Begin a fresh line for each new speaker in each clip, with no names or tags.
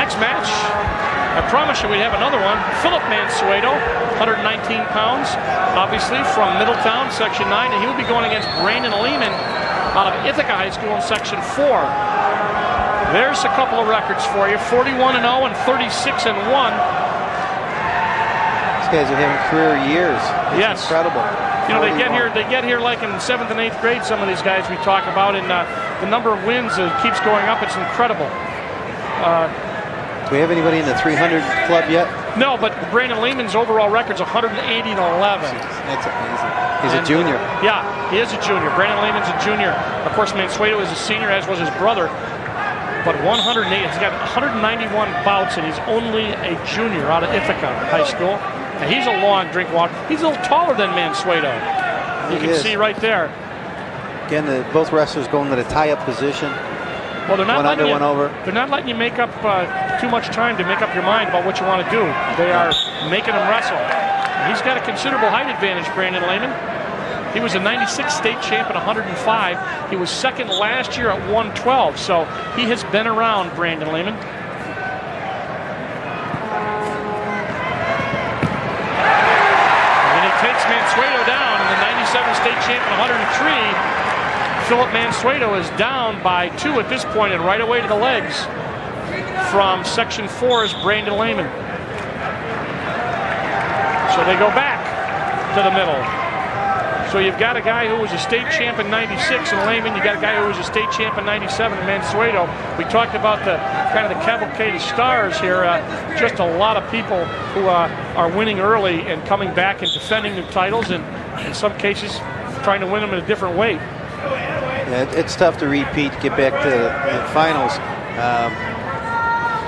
Next match, I promise you we'd have another one. Philip Mansueto, 119 pounds, obviously from Middletown, Section 9, and he will be going against Brandon Lehman out of Ithaca High School in Section 4. There's a couple of records for you, 41-0 and 36-1.
These guys are having career years. It's
yes.
Incredible.
You know, they get here like in 7th and 8th grade, some of these guys we talk about, and the number of wins keeps going up. It's incredible.
Do we have anybody in the 300 club yet?
No, but Brandon Lehman's overall record's 180-11.
That's amazing. He's a junior.
Yeah, he is a junior. Brandon Lehman's a junior. Of course, Mansueto is a senior, as was his brother. But 108, he's got 191 bouts, and he's only a junior out of Ithaca High School. And he's a long drink walk. He's a little taller than Mansueto. You can see right there.
Again, both wrestlers going to the tie-up position.
Well, they're not letting
one over.
They're not letting you make up too much time to make up your mind about what you want to do. They are making him wrestle. And he's got a considerable height advantage, Brandon Lehman. He was a 96 state champ at 105. He was second last year at 112. So he has been around, Brandon Lehman. And he takes Mansueto down, and the 97 state champ at 103. Philip Mansueto is down by 2 at this point, and right away to the legs from Section 4 is Brandon Lehman. So they go back to the middle. So you've got a guy who was a state champ in 96 in Lehman. You got a guy who was a state champ in 97 in Mansueto. We talked about the kind of the cavalcade of stars here. Just a lot of people who are winning early and coming back and defending their titles, and in some cases trying to win them in a different way.
Yeah, it's tough to repeat, get back to the finals.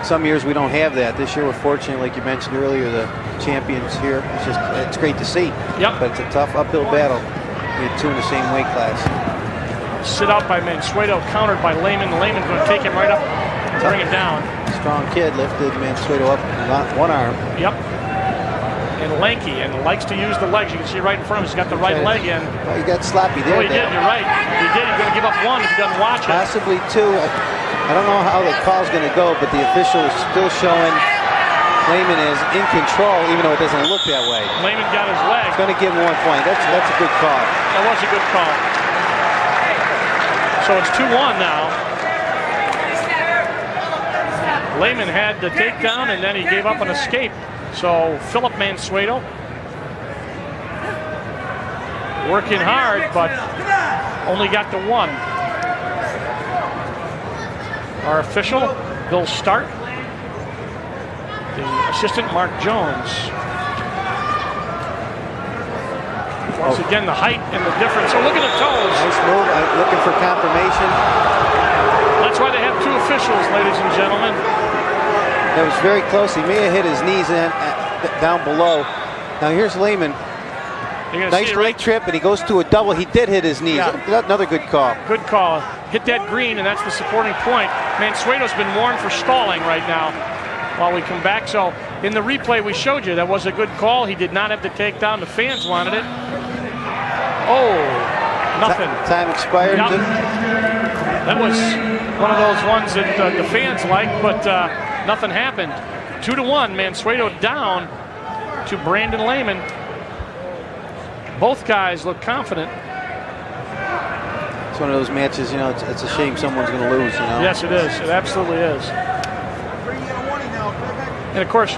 Some years we don't have that. This year we're fortunate, like you mentioned earlier, the champions here. It's great to see.
Yep.
But it's a tough uphill battle. We had 2 in the same weight class.
Sit out by Mansueto, countered by Lehman. Lehman's going to take him right up and bring him down.
Strong kid, lifted Mansueto up one arm.
Yep. And lanky, and likes to use the legs. You can see right in front of him, he's got the right leg in.
Well, he got sloppy there.
Oh, he did, you're right. He did, he's going to give up 1 if he doesn't watch it.
Possibly 2. I don't know how the call's going to go, but the official is still showing Lehman is in control, even though it doesn't look that way.
Lehman got his leg.
It's going to give him 1 point. That's a good call.
That was a good call. So it's 2-1 now. Lehman had the takedown, and then he gave up an escape. So Philip Mansueto working hard, but only got to 1. Our official, Bill Stark. The assistant, Mark Jones. Once again, the height and the difference. So look at the toes.
Nice move. Looking for confirmation.
That's why they have 2 officials, ladies and gentlemen.
That was very close. He may have hit his knees down below. Now here's Lehman. Nice leg trip, and he goes to a double. He did hit his knees. Yeah. Another good call.
Good call. Hit that green, and that's the supporting point. Mansueto's been warned for stalling right now while we come back. So in the replay we showed you, that was a good call. He did not have to take down. The fans wanted it. Oh, nothing.
Time expired.
Yep. That was one of those ones that the fans liked, but nothing happened. 2-1, Mansueto down to Brandon Lehman. Both guys look confident.
It's one of those matches, you know, it's a shame someone's going to lose, you know.
Yes, it is. It absolutely is. And of course,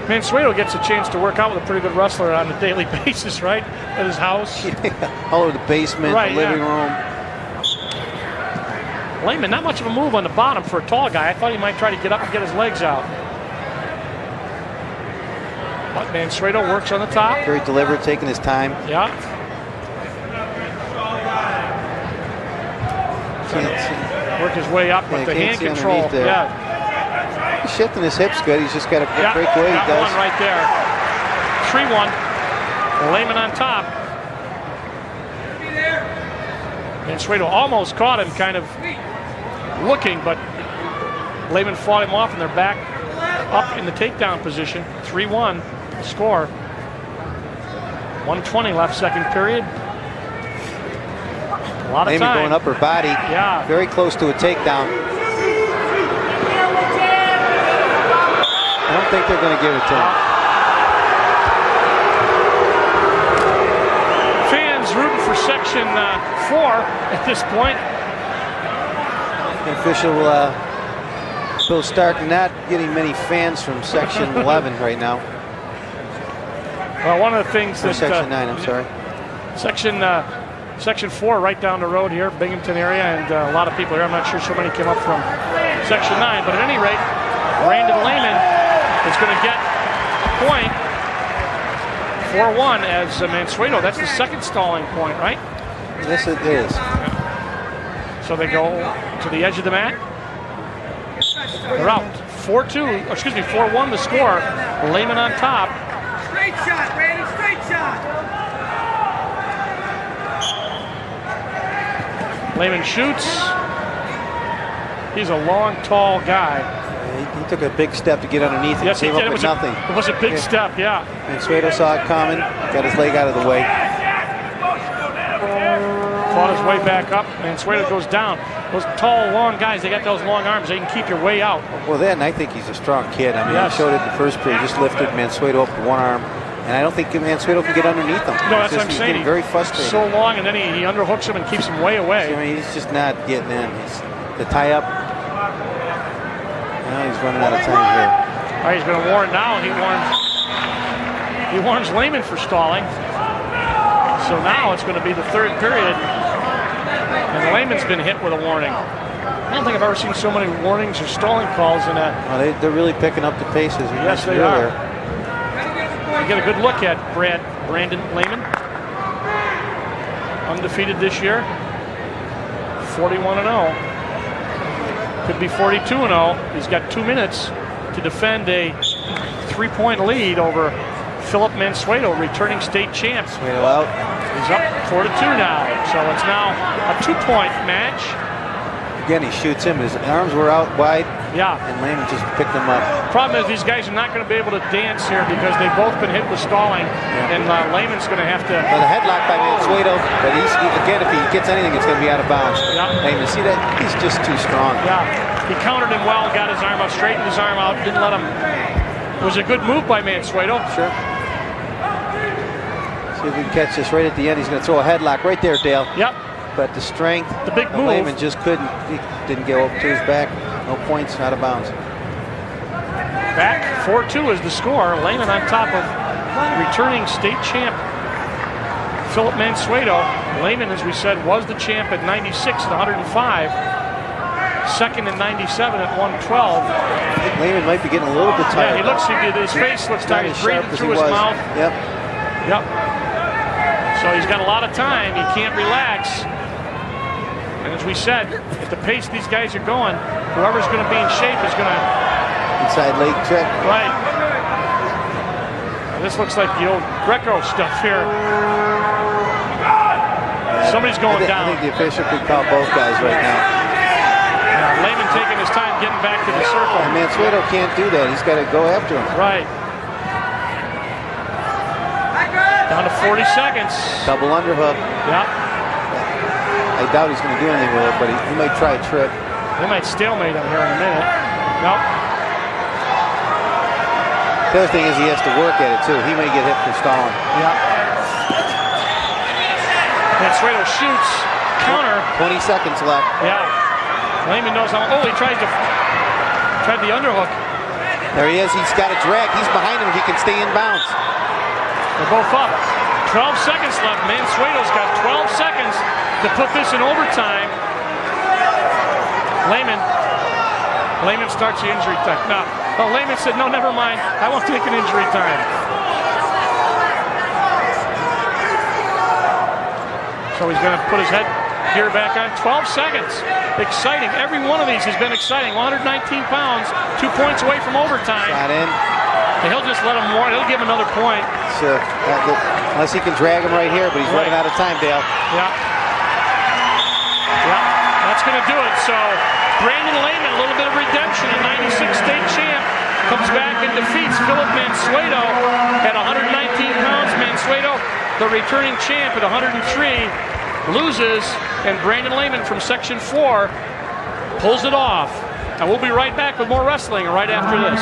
Mansueto gets a chance to work out with a pretty good wrestler on a daily basis, right? At his house.
Yeah. All over the basement, the living room.
Lehman, not much of a move on the bottom for a tall guy. I thought he might try to get up and get his legs out. But Mansueto works on the top.
Very deliberate, taking his time.
Yeah. Work his way up with the hand control. Yeah.
He's shifting his hips good. He's just got to break away.
Got
he does.
One right there. 3-1. Lehman on top. Mansueto almost caught him, kind of looking, but Lehman fought him off, and they're back up in the takedown position. 3-1 score. 1:20 left, second period. A lot of
Lehman
time.
going upper body.
Yeah.
Very close to a takedown. think they're going to give it to him.
Fans rooting for Section 4 at this point.
The official Bill Stark not getting many fans from Section 11 right now.
Well, one of the things that
Section 9, I'm sorry.
Section 4 right down the road here, Binghamton area, and a lot of people here. I'm not sure so many came up from Section 9, but at any rate, Brandon Lehman is going to get a point. 4-1 as Mansueto. That's the second stalling point, right?
Yes, it is.
So they go to the edge of the mat. They're out. 4-1 the score. Lehman on top.
Straight shot, Brandon, straight shot.
Lehman shoots. He's a long, tall guy.
He took a big step to get underneath it.
Yes, he did.
It was nothing.
It was a big step, yeah.
Mansueto saw it coming, got his leg out of the way.
Fought his way back up. Mansueto goes down. Those tall, long guys, they got those long arms. They can keep your way out.
Well, then I think he's a strong kid. I mean,
yes.
He showed it in the first period. Just lifted Mansueto up with one arm. And I don't think Mansueto can get underneath him.
No, that's what I'm saying.
He's very frustrated.
So long, and then he underhooks him and keeps him way away.
I mean, he's just not getting in. The tie-up. Now he's running out of time here.
All right, he's going to warn now. He warns Lehman for stalling. So now it's going to be the third period. And Lehman's been hit with a warning. I don't think I've ever seen so many warnings or stalling calls in that.
Well, they're really picking up the paces.
Yes, they are. You get a good look at Brandon Lehman. Undefeated this year. 41-0. Could be 42-0. He's got 2 minutes to defend a 3-point lead over Philip Mansueto, returning state champ.
Mansueto out.
He's up 4-2 now. So it's now a 2-point match.
Again, he shoots him. His arms were out wide.
Yeah.
And Lehman just picked them up.
Problem is these guys are not going to be able to dance here because they've both been hit with stalling. Yeah. And Lehman's going to have to...
Well, the headlock by Mansueto, but again, if he gets anything, it's going to be out of bounds.
Yeah.
Lehman, see that? He's just too strong.
Yeah. He countered him well, got his arm out, straightened his arm out, didn't let him... It was a good move by Mansueto.
Sure. See if we can catch this right at the end. He's going to throw a headlock right there, Dale.
Yep.
But the strength,
the big move.
Lehman just couldn't. He didn't go up to his back. No points, out of bounds.
Back 4-2 is the score. Lehman on top of returning state champ Philip Mansueto. Lehman, as we said, was the champ at 96 at 105. Second in 97 at 112.
I think Lehman might be getting a little bit tired.
Yeah, his face looks tired. He's breathing through his mouth.
Yep.
So he's got a lot of time. He can't relax. And as we said, at the pace these guys are going, whoever's going to be in shape is going to...
Inside leg trick.
Right. And this looks like the old Greco stuff here. Somebody's going down.
I think the official could call both guys right now.
Yeah, Lehman taking his time getting back to the circle.
And Mansueto can't do that. He's got to go after him.
Right. Down to 40 seconds.
Double underhook.
Yeah.
I doubt he's going to do anything with it, but he might try a trick.
They might stalemate him here in a minute. Nope.
The other thing is he has to work at it, too. He may get hit for stalling.
Yeah. Mansueto shoots. Counter.
20 seconds left.
Yeah. Lehman knows how... Oh, he tried the underhook.
There he is. He's got a drag. He's behind him. He can stay in bounds.
They're both up. 12 seconds left. Mansueto's got 12 seconds to put this in overtime. Lehman starts the injury time. No. Oh, Lehman said, no, never mind. I won't take an injury time. So he's going to put his head gear back on. 12 seconds. Exciting. Every one of these has been exciting. 119 pounds, 2 points away from overtime.
Got in.
And he'll just let him warn. He'll give him another point.
Sure. Unless he can drag him right here, but he's running out of time, Dale.
Yeah. Yeah. That's going to do it. So Brandon Lehman, a little bit of redemption, a 96 state champ, comes back and defeats Philip Mansueto at 119 pounds. Mansueto, the returning champ at 103, loses, and Brandon Lehman from Section 4 pulls it off. And we'll be right back with more wrestling right after this.